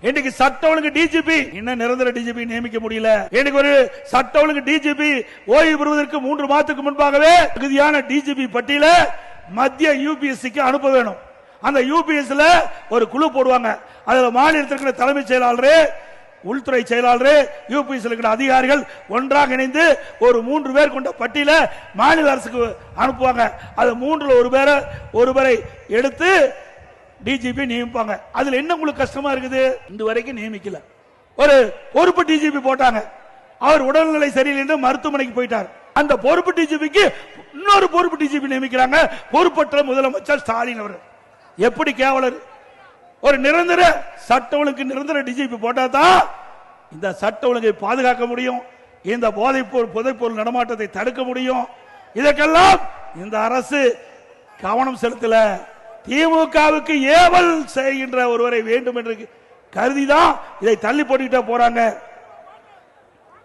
இன்னைக்கு சட்ட ஒழுங்கு டிஜிபி இன்னும் நிரந்தர டிஜிபி நியமிக்க முடியல. இன்னைக்கு ஒரு சட்ட ஒழுங்கு டிஜிபி ஓய்வு பெறுவதற்கு 3 மாதத்துக்கு முன்பாகவே தகுதியான டிஜிபி பட்டியல மத்திய யூபிஎஸ்சிக்கு அனுப்ப வேணும். அந்த யூபிஎஸ்ல ஒரு குழு போடுவாங்க. அதுல மாநிலத்திற்கு தலைமைச் செயலாளர், உள்துறை செயலாளர், யூபிஎஸ்ல இருக்கிற அதிகாரிகள் ஒன்றாக இணைந்து ஒரு 3 பேர் கொண்ட பட்டியல மாநில அரசுக்கு அனுப்புவாங்க. அது 3ல் ஒரு பேரை எடுத்து டிஜிபி நியமிப்பாங்க. அதுல என்ன உங்களுக்கு கஷ்டமா இருக்குது? இந்த வரைக்கும் நியமிக்கல. ஒரு பொறுப்பு டிஜிபி போட்டாங்க. அவர் உடல்நிலை சரியில்லை என்று மருத்துவமனைக்கு போயிட்டார். அந்த பொறுப்பு டிஜிபிக்கு இன்னொரு பொறுப்பு டிஜிபி நியமிக்கிறாங்க. பொறுப்பற்ற முதலமைச்சர் ஸ்டாலின் அவர். எப்படி கேவலர்! ஒரு நிரந்தர சட்ட ஒழுங்கு நிரந்தர டிஜிபி போட்டா தான் இந்த சட்ட ஒழுங்கை பாதுகாக்க முடியும். இந்த போதைப்பொருள் நடமாட்டத்தை தடுக்க முடியும். இதற்கெல்லாம் இந்த அரசு கவனம் செலுத்தல. திமுகவுக்கு ஏவல் செய்கின்ற ஒருவரை வேண்டும் என்று கருதிதான் இதை தள்ளி போட்டுக்கிட்டே போறாங்க.